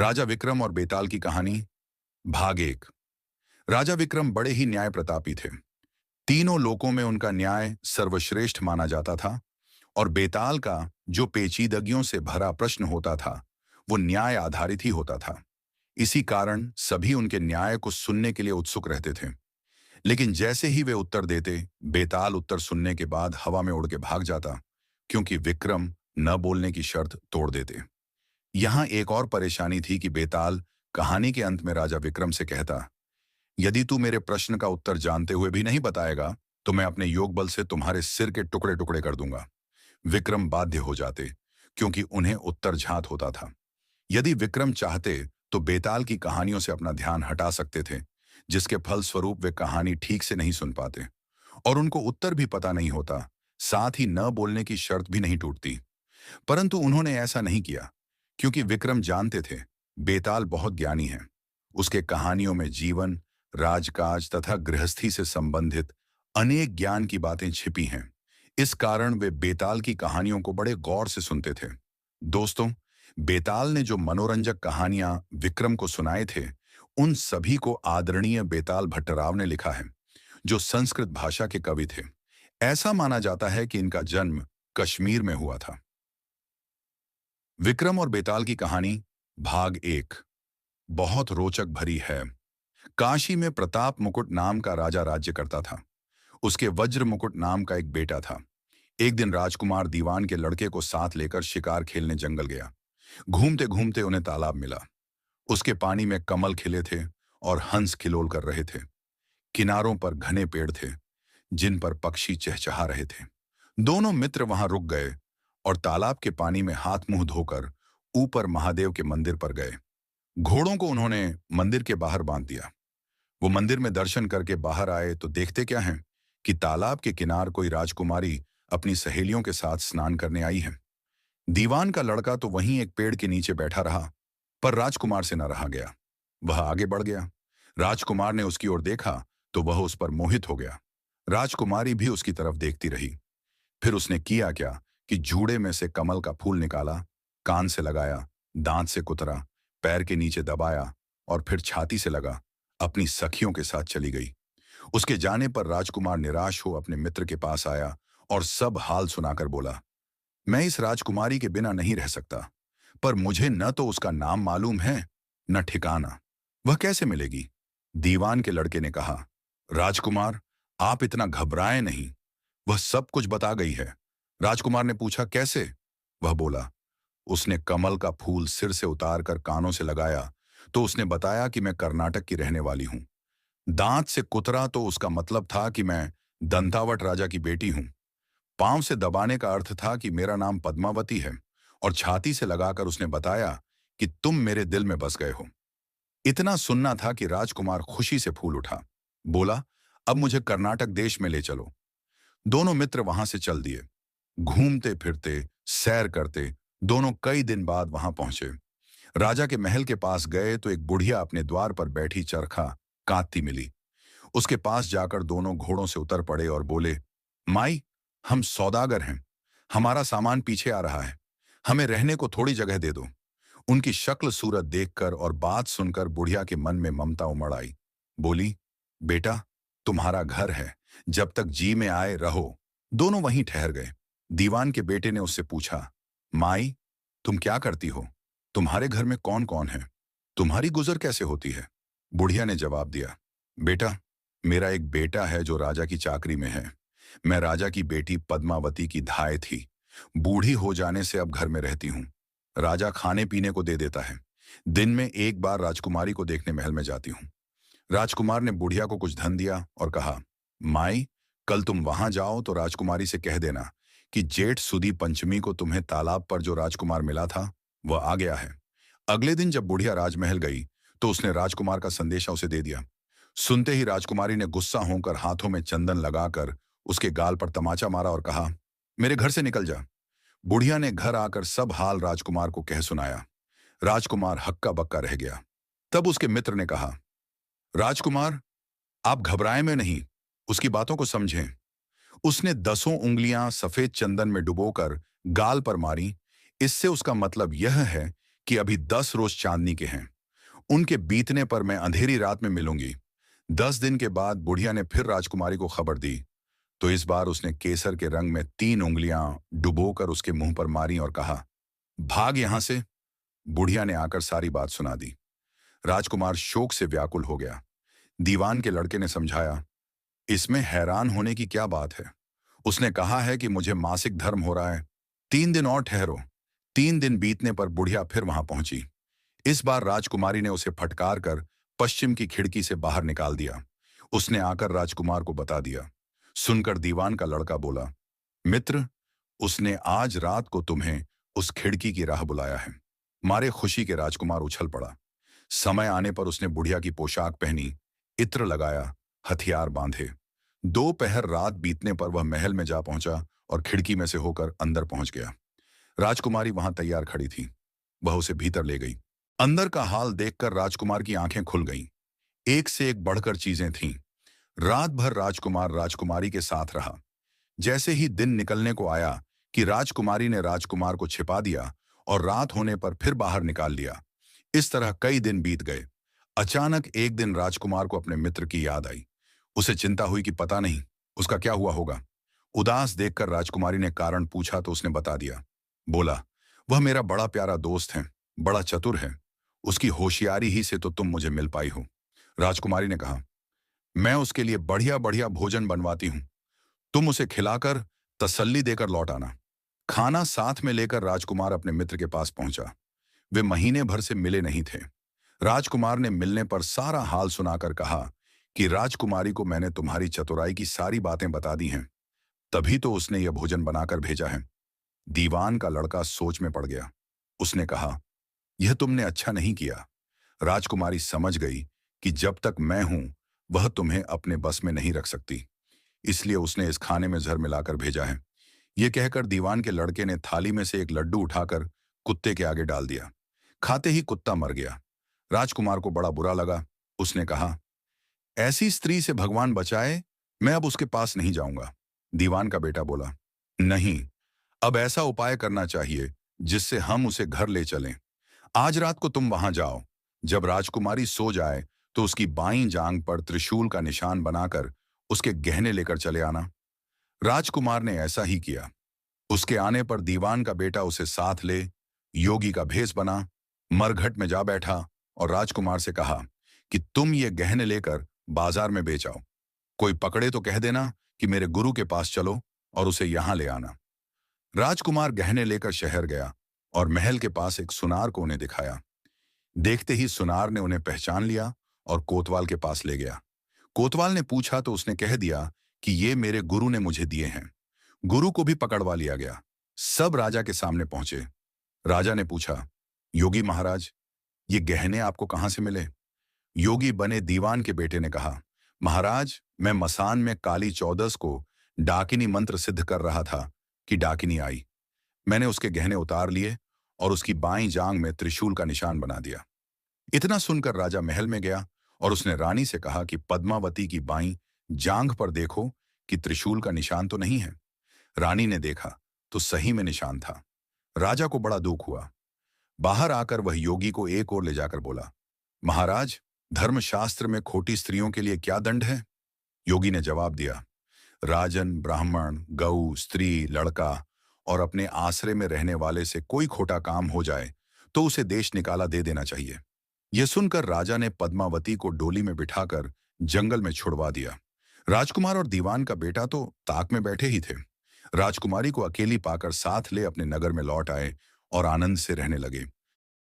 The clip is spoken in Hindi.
राजा विक्रम और बेताल की कहानी। भाग एक। राजा विक्रम बड़े ही न्याय प्रतापी थे। तीनों लोकों में उनका न्याय सर्वश्रेष्ठ माना जाता था और बेताल का जो पेचीदगियों से भरा प्रश्न होता था वो न्याय आधारित ही होता था। इसी कारण सभी उनके न्याय को सुनने के लिए उत्सुक रहते थे। लेकिन जैसे ही वे उत्तर देते, बेताल उत्तर सुनने के बाद हवा में उड़ के भाग जाता, क्योंकि विक्रम न बोलने की शर्त तोड़ देते। यहाँ एक और परेशानी थी कि बेताल कहानी के अंत में राजा विक्रम से कहता, यदि तू मेरे प्रश्न का उत्तर जानते हुए भी नहीं बताएगा तो मैं अपने योग बल से तुम्हारे सिर के टुकड़े टुकड़े कर दूंगा। विक्रम बाध्य हो जाते, क्योंकि उन्हें उत्तर झात होता था। यदि विक्रम चाहते तो बेताल की कहानियों से अपना ध्यान हटा सकते थे, जिसके फलस्वरूप वे कहानी ठीक से नहीं सुन पाते और उनको उत्तर भी पता नहीं होता, साथ ही न बोलने की शर्त भी नहीं टूटती। परंतु उन्होंने ऐसा नहीं किया, क्योंकि विक्रम जानते थे बेताल बहुत ज्ञानी है। उसके कहानियों में जीवन, राजकाज तथा गृहस्थी से संबंधित अनेक ज्ञान की बातें छिपी हैं। इस कारण वे बेताल की कहानियों को बड़े गौर से सुनते थे। दोस्तों, बेताल ने जो मनोरंजक कहानियां विक्रम को सुनाए थे, उन सभी को आदरणीय बेताल भट्टराव ने लिखा है, जो संस्कृत भाषा के कवि थे। ऐसा माना जाता है कि इनका जन्म कश्मीर में हुआ था। विक्रम और बेताल की कहानी। भाग एक। बहुत रोचक भरी है। काशी में प्रताप मुकुट नाम का राजा राज्य करता था। उसके वज्र मुकुट नाम का एक बेटा था। एक दिन राजकुमार दीवान के लड़के को साथ लेकर शिकार खेलने जंगल गया। घूमते घूमते उन्हें तालाब मिला। उसके पानी में कमल खिले थे और हंस खिलोल कर रहे थे। किनारों पर घने पेड़ थे, जिन पर पक्षी चहचहा रहे थे। दोनों मित्र वहां रुक गए और तालाब के पानी में हाथ मुंह धोकर ऊपर महादेव के मंदिर पर गए। घोड़ों को उन्होंने मंदिर के बाहर बांध दिया। वो मंदिर में दर्शन करके बाहर आए तो देखते क्या हैं कि तालाब के किनार कोई राजकुमारी अपनी सहेलियों के साथ स्नान करने आई है। दीवान का लड़का तो वहीं एक पेड़ के नीचे बैठा रहा, पर राजकुमार से न रहा गया। वह आगे बढ़ गया। राजकुमार ने उसकी ओर देखा तो वह उस पर मोहित हो गया। राजकुमारी भी उसकी तरफ देखती रही। फिर उसने किया क्या कि जूड़े में से कमल का फूल निकाला, कान से लगाया, दांत से कुतरा, पैर के नीचे दबाया और फिर छाती से लगा अपनी सखियों के साथ चली गई। उसके जाने पर राजकुमार निराश हो अपने मित्र के पास आया और सब हाल सुनाकर बोला, मैं इस राजकुमारी के बिना नहीं रह सकता, पर मुझे न तो उसका नाम मालूम है न ठिकाना। वह कैसे मिलेगी? दीवान के लड़के ने कहा, राजकुमार, आप इतना घबराएं नहीं, वह सब कुछ बता गई है। राजकुमार ने पूछा, कैसे? वह बोला, उसने कमल का फूल सिर से उतार कर कानों से लगाया तो उसने बताया कि मैं कर्नाटक की रहने वाली हूं। दांत से कुतरा तो उसका मतलब था कि मैं दंतावट राजा की बेटी हूं। पांव से दबाने का अर्थ था कि मेरा नाम पद्मावती है और छाती से लगाकर उसने बताया कि तुम मेरे दिल में बस गए हो। इतना सुनना था कि राजकुमार खुशी से फूल उठा। बोला, अब मुझे कर्नाटक देश में ले चलो। दोनों मित्र वहां से चल दिए। घूमते फिरते, सैर करते दोनों कई दिन बाद वहां पहुंचे। राजा के महल के पास गए तो एक बुढ़िया अपने द्वार पर बैठी चरखा काटती मिली। उसके पास जाकर दोनों घोड़ों से उतर पड़े और बोले, माई, हम सौदागर हैं, हमारा सामान पीछे आ रहा है, हमें रहने को थोड़ी जगह दे दो। उनकी शक्ल सूरत देखकर और बात सुनकर बुढ़िया के मन में ममता उमड़ आई। बोली, बेटा, तुम्हारा घर है, जब तक जी में आए रहो। दोनों वहीं ठहर गए। दीवान के बेटे ने उससे पूछा, माई, तुम क्या करती हो? तुम्हारे घर में कौन कौन है? तुम्हारी गुजर कैसे होती है? बुढ़िया ने जवाब दिया, बेटा, मेरा एक बेटा है जो राजा की चाकरी में है। मैं राजा की बेटी पद्मावती की धाय थी। बूढ़ी हो जाने से अब घर में रहती हूँ। राजा खाने पीने को दे देता है। दिन में एक बार राजकुमारी को देखने महल में जाती हूँ। राजकुमार ने बुढ़िया को कुछ धन दिया और कहा, माई, कल तुम वहां जाओ तो राजकुमारी से कह देना कि जेठ सुदी पंचमी को तुम्हें तालाब पर जो राजकुमार मिला था वह आ गया है। अगले दिन जब बुढ़िया राजमहल गई तो उसने राजकुमार का संदेशा उसे दे दिया। सुनते ही राजकुमारी ने गुस्सा होकर हाथों में चंदन लगाकर उसके गाल पर तमाचा मारा और कहा, मेरे घर से निकल जा। बुढ़िया ने घर आकर सब हाल राजकुमार को कह सुनाया। राजकुमार हक्का बक्का रह गया। तब उसके मित्र ने कहा, राजकुमार, आप घबराएं में नहीं, उसकी बातों को समझें। उसने 10 उंगलियां सफेद चंदन में डुबोकर गाल पर मारी। इससे उसका मतलब यह है कि अभी 10 रोज चांदनी के हैं। उनके बीतने पर मैं अंधेरी रात में मिलूंगी। 10 दिन के बाद बुढ़िया ने फिर राजकुमारी को खबर दी, तो इस बार उसने केसर के रंग में 3 उंगलियां डुबोकर उसके मुंह पर मारी और कहा, भाग यहां से। बुढ़िया ने आकर सारी बात सुना दी। राजकुमार शोक से व्याकुल हो गया। दीवान के लड़के ने समझाया, इसमें हैरान होने की क्या बात है। उसने कहा है कि मुझे मासिक धर्म हो रहा है, 3 दिन और ठहरो। 3 दिन बीतने पर बुढ़िया फिर वहां पहुंची। इस बार राजकुमारी ने उसे फटकार कर पश्चिम की खिड़की से बाहर निकाल दिया। उसने आकर राजकुमार को बता दिया। सुनकर दीवान का लड़का बोला, मित्र, उसने आज रात को तुम्हें उस खिड़की की राह बुलाया है। मारे खुशी के राजकुमार उछल पड़ा। समय आने पर उसने बुढ़िया की पोशाक पहनी, इत्र लगाया, हथियार बांधे। 2 पहर रात बीतने पर वह महल में जा पहुंचा और खिड़की में से होकर अंदर पहुंच गया। राजकुमारी वहां तैयार खड़ी थी। वह उसे भीतर ले गई। अंदर का हाल देखकर राजकुमार की आंखें खुल गईं। एक से एक बढ़कर चीजें थीं। रात भर राजकुमार राजकुमारी के साथ रहा। जैसे ही दिन निकलने को आया कि राजकुमारी ने राजकुमार को छिपा दिया और रात होने पर फिर बाहर निकाल लिया। इस तरह कई दिन बीत गए। अचानक एक दिन राजकुमार को अपने मित्र की याद आई। उसे चिंता हुई कि पता नहीं उसका क्या हुआ होगा। उदास देखकर राजकुमारी ने कारण पूछा तो उसने बता दिया। बोला, वह मेरा बड़ा प्यारा दोस्त है, बड़ा चतुर है। उसकी होशियारी ही से तो तुम मुझे मिल पाई हो। राजकुमारी ने कहा, मैं उसके लिए बढ़िया बढ़िया भोजन बनवाती हूं। तुम उसे खिलाकर तसल्ली देकर लौट आना। खाना साथ में लेकर राजकुमार अपने मित्र के पास पहुंचा। वे महीने भर से मिले नहीं थे। राजकुमार ने मिलने पर सारा हाल सुनाकर कहा कि राजकुमारी को मैंने तुम्हारी चतुराई की सारी बातें बता दी हैं, तभी तो उसने यह भोजन बनाकर भेजा है। दीवान का लड़का सोच में पड़ गया। उसने कहा, यह तुमने अच्छा नहीं किया। राजकुमारी समझ गई कि जब तक मैं हूं वह तुम्हें अपने बस में नहीं रख सकती, इसलिए उसने इस खाने में जहर मिलाकर भेजा है। यह कहकर दीवान के लड़के ने थाली में से एक लड्डू उठाकर कुत्ते के आगे डाल दिया। खाते ही कुत्ता मर गया। राजकुमार को बड़ा बुरा लगा। उसने कहा, ऐसी स्त्री से भगवान बचाए, मैं अब उसके पास नहीं जाऊंगा। दीवान का बेटा बोला, नहीं, अब ऐसा उपाय करना चाहिए जिससे हम उसे घर ले चलें। आज रात को तुम वहां जाओ। जब राजकुमारी सो जाए तो उसकी बाईं जांघ पर त्रिशूल का निशान बनाकर उसके गहने लेकर चले आना। राजकुमार ने ऐसा ही किया। उसके आने पर दीवान का बेटा उसे साथ ले योगी का भेष बना, मरघट में जा बैठा और राजकुमार से कहा कि तुम ये गहने लेकर बाजार में बेच आओ। कोई पकड़े तो कह देना कि मेरे गुरु के पास चलो और उसे यहां ले आना। राजकुमार गहने लेकर शहर गया और महल के पास एक सुनार को उन्हें दिखाया। देखते ही सुनार ने उन्हें पहचान लिया और कोतवाल के पास ले गया। कोतवाल ने पूछा तो उसने कह दिया कि ये मेरे गुरु ने मुझे दिए हैं। गुरु को भी पकड़वा लिया गया। सब राजा के सामने पहुंचे। राजा ने पूछा, योगी महाराज, ये गहने आपको कहां से मिले? योगी बने दीवान के बेटे ने कहा, महाराज, मैं मसान में काली चौदस को डाकिनी मंत्र सिद्ध कर रहा था कि डाकिनी आई। मैंने उसके गहने उतार लिए और उसकी बाईं जांघ में त्रिशूल का निशान बना दिया। इतना सुनकर राजा महल में गया और उसने रानी से कहा कि पद्मावती की बाईं जांघ पर देखो कि त्रिशूल का निशान तो नहीं है। रानी ने देखा तो सही में निशान था। राजा को बड़ा दुख हुआ। बाहर आकर वह योगी को एक ओर ले जाकर बोला, महाराज, धर्मशास्त्र में खोटी स्त्रियों के लिए क्या दंड है? योगी ने जवाब दिया, राजन, ब्राह्मण, गऊ, स्त्री, लड़का और अपने आश्रय में रहने वाले से कोई खोटा काम हो जाए तो उसे देश निकाला दे देना चाहिए। यह सुनकर राजा ने पद्मावती को डोली में बिठाकर जंगल में छुड़वा दिया। राजकुमार और दीवान का बेटा तो ताक में बैठे ही थे। राजकुमारी को अकेली पाकर साथ ले अपने नगर में लौट आए और आनंद से रहने लगे।